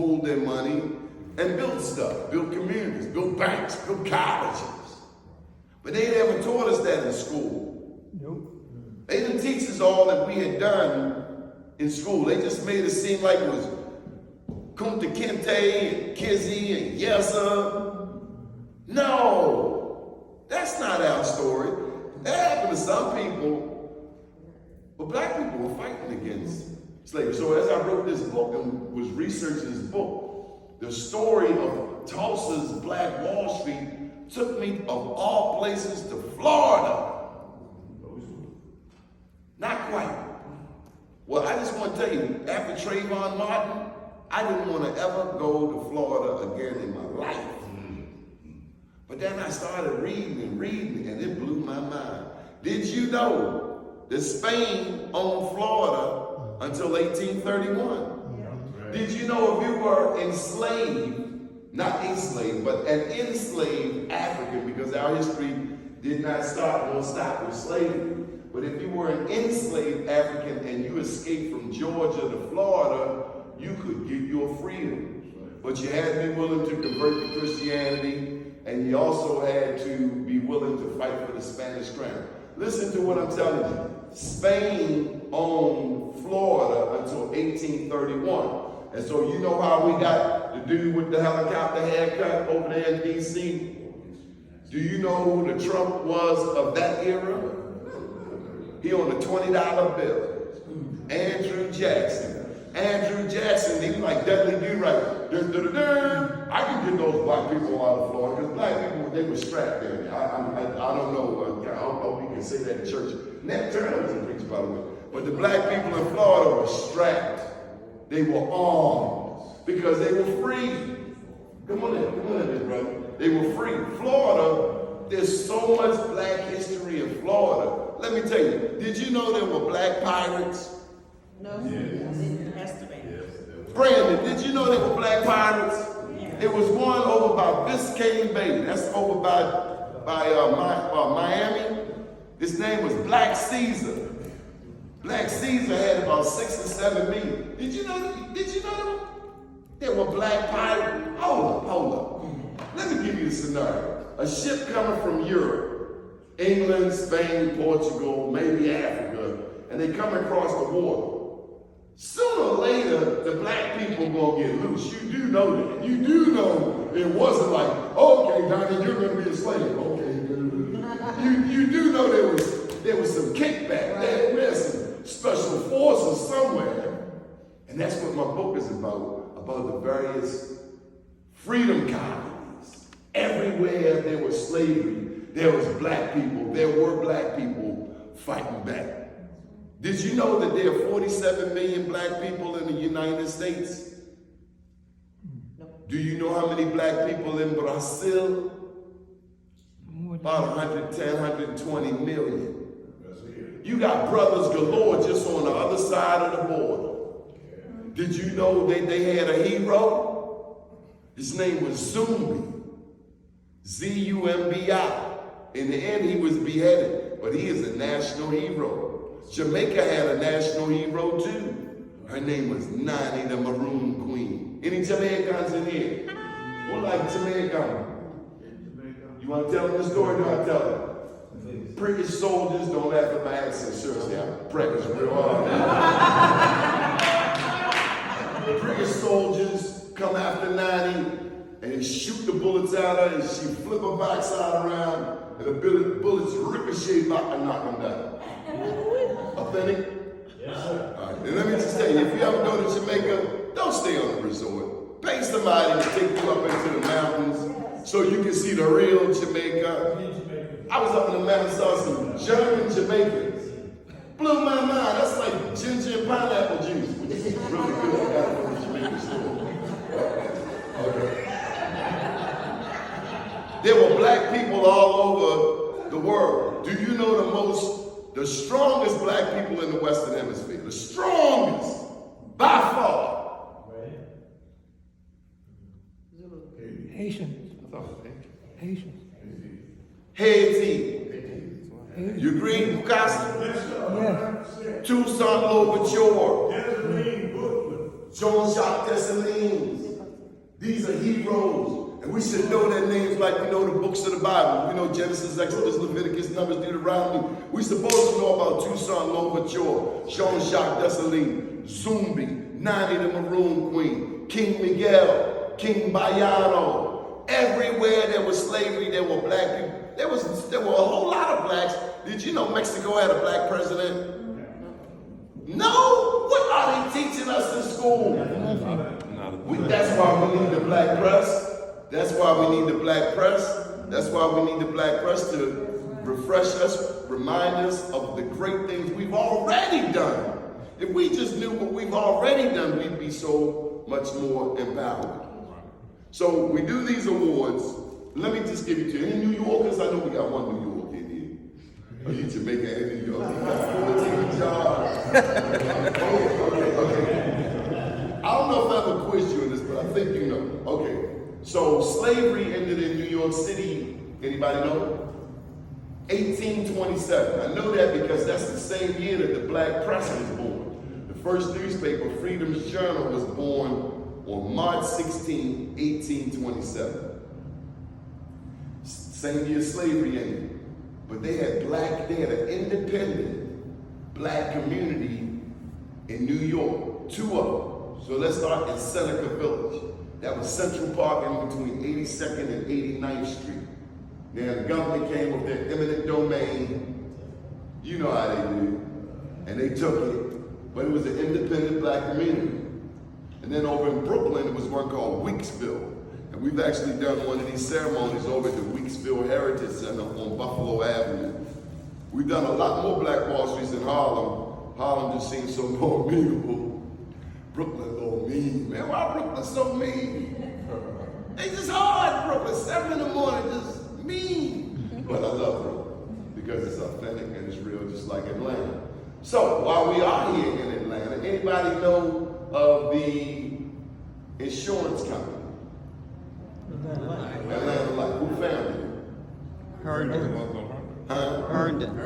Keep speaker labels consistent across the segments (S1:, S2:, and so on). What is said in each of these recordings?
S1: pooled their money and built stuff, built communities, built banks, built colleges. But they never taught us that in school.
S2: Nope.
S1: They didn't teach us all that we had done in school. They just made it seem like it was Kunta Kinte and Kizzy and Yessa. No, that's not our story. That happened to some people, but black people were fighting against slavery. So as I wrote this book and was researching this book, the story of Tulsa's Black Wall Street took me, of all places, to Florida. Not quite. Well, I just want to tell you, after Trayvon Martin, I didn't want to ever go to Florida again in my life. But then I started reading, and it blew my mind. Did you know that Spain owned Florida until 1831? Yeah. Did you know if you were enslaved, not enslaved, but an enslaved African, because our history did not start nor stop with slavery. But if you were an enslaved African and you escaped from Georgia to Florida, you could get your freedom. But you had to be willing to convert to Christianity, and you also had to be willing to fight for the Spanish crown. Listen to what I'm telling you. Spain owned Florida until 1831. And so you know how we got the dude with the helicopter haircut over there in D.C.? Do you know who the Trump was of that era? He owned a $20 bill. Andrew Jackson. Andrew Jackson, he was like Dudley Do-Right. I can get those black people out of Florida, because black people, they were strapped there. I don't know, I hope you can say that in church. Nat Turner was a preacher, by the way. But the black people in Florida were strapped. They were armed because they were free. Come on in, brother. They were free. Florida, there's so much black history in Florida. Let me tell you, did you know there were black pirates?
S3: No, it has to be.
S1: Brandon, did you know there were black pirates? Yeah. There was one over by Biscayne Bay. That's over by Miami. His name was Black Caesar. Black Caesar had about 6 or 7 million. Did you know there were black pirates? Hold up. Let me give you a scenario. A ship coming from Europe, England, Spain, Portugal, maybe Africa, and they come across the water. Sooner or later, the black people gonna get loose. You do know that. You do know it wasn't like, okay, Donnie, you're gonna be a slave. Okay. You do know there was some kickback. There's some special forces somewhere. And that's what my book is about the various freedom colonies. Everywhere there was slavery, there was black people. There were black people fighting back. Did you know that there are 47 million black people in the United States?
S3: No.
S1: Do you know how many black people in Brazil? About 110, 120 million. You got brothers galore just on the other side of the border. Did you know that they had a hero? His name was Zumbi. Z-U-M-B-I. In the end, he was beheaded, but he is a national hero. Jamaica had a national hero too. Her name was Nani the Maroon Queen. Any Jamaicans in here? Who like Jamaica? You want to tell them the story? Do I tell them? British soldiers, don't laugh at my accent, seriously, I'm practice real hard. British soldiers come after Nani and they shoot the bullets at her and she flip her backside around and the bullets ricochet back and knock them down. Authentic? Yes, sir. All right. And let me just tell you, if you ever go to Jamaica, don't stay on the resort. Pay somebody to take you up into the mountains so you can see the real Jamaica. I was up in the mountains, saw some German Jamaicans. Blew my mind. That's like ginger and pineapple juice, which is really good. I got it from the Jamaican store. Okay. There were black people all over the world. Do you know the strongest black people in the Western Hemisphere? The strongest, by far.
S2: Haitians. Haitians.
S1: Haiti. You agree, Mukasa?
S2: Yes.
S1: Toussaint Louverture. Jean-Jacques Dessalines. These are heroes, and we should know their names like we know the books of the Bible. We know Genesis, Exodus, Leviticus, Numbers, Deuteronomy. We're supposed to know about Toussaint Louverture, Jean-Jacques Dessalines, Zumbi, Nani the Maroon Queen, King Miguel, King Bayano. Everywhere there was slavery, there were black people. There were a whole lot of blacks. Did you know Mexico had a black president? No! What are they teaching us in school? That's why we need the black press. That's why we need the black press. That's why we need the black press to refresh us, remind us of the great things we've already done. If we just knew what we've already done, we'd be so much more empowered. So we do these awards. Let me just give it to you. Any New Yorkers? I know we got one New York in here. Are you Jamaica and New York? You got 14 jobs. Okay. I don't know if I ever quizzed you in this, but I think you know. Okay. So slavery ended in New York City. Anybody know? 1827. I know that because that's the same year that the black press was born. The first newspaper, Freedom's Journal, was born on March 16, 1827. Same year slavery ended. But they had an independent black community in New York, 2 of them. So let's start in Seneca Village. That was Central Park in between 82nd and 89th Street. Then the government came with their eminent domain. You know how they do. And they took it. But it was an independent black community. And then over in Brooklyn, it was one called Weeksville. And we've actually done one of these ceremonies over at the Weeksville Heritage Center on Buffalo Avenue. We've done a lot more Black Wall Streets in Harlem. Harlem just seems so more amenable. Brooklyn so mean, man. Why Brooklyn so mean? They just hard, Brooklyn. 7 in the morning, just mean. But I love Brooklyn because it's authentic and it's real, just like Atlanta. So while we are here in Atlanta, anybody know of the insurance company? Atlanta Life. Who founded it?
S2: Herndon.
S1: Huh?
S2: Herndon.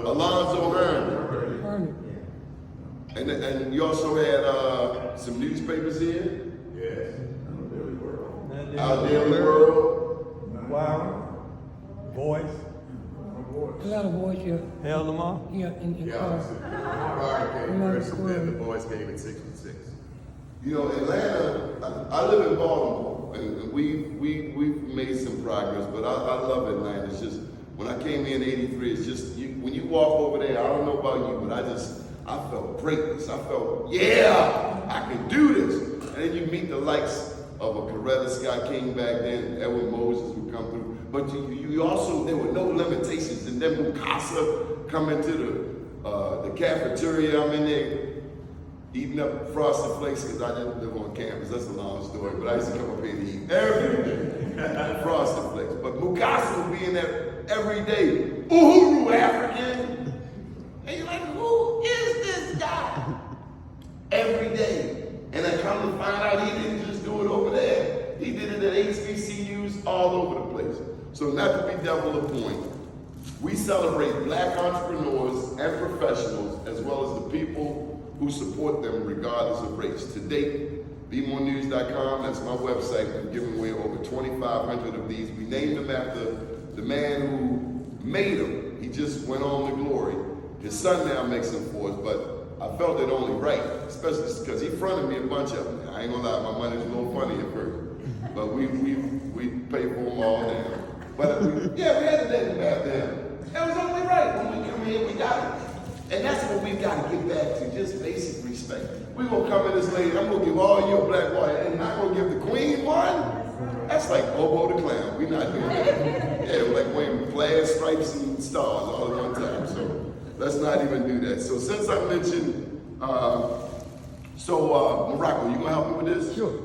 S1: Alonzo Herndon. And you also had some newspapers here? Yes. Our Daily World.
S4: Wow. Voice.
S2: A lot of boys here.
S4: Hell them all.
S2: Yeah, in
S5: Car came first, and then the boys came at 6 and 6.
S1: You know, Atlanta, I live in Baltimore, and we've made some progress, but I love Atlanta. It's just, when I came here in 83, it's just, when you walk over there, I don't know about you, but I felt greatness. I felt, yeah, I can do this. And then you meet the likes of a Coretta Scott King back then, Edwin Moses would come through. But you also, there were no limitations. And then Mukasa come into the cafeteria. I'm in there eating up Frosted Flakes because I didn't live on campus. That's a long story. But I used to come up here and eat every day Frosted Flakes. But Mukasa would be in there every day. Uhuru African. And you're like, who is this guy? Every day. And I come to find out he didn't just do it over there. He did it at HBCUs all over the place. So not to be double the point, we celebrate black entrepreneurs and professionals as well as the people who support them regardless of race. To date, BeMoreNews.com, that's my website. We've given away over 2,500 of these. We named them after the man who made them. He just went on to glory. His son now makes them for us, but I felt it only right, especially because he fronted me a bunch of them. I ain't gonna lie, my money was a little funny at first, but we pay for them all now. But we had to name them after him. It was only right. When we come here, we got it. And that's what we got to get back to, just basic respect. We're going to come in this lady, I'm going to give all you a black boy, and not going to give the queen one? That's like Bobo the Clown. We're not doing that. Yeah, we're like wearing plaid, stripes, and stars all at one time. So let's not even do that. So since I mentioned, Morocco, you going to help me with this?
S2: Sure.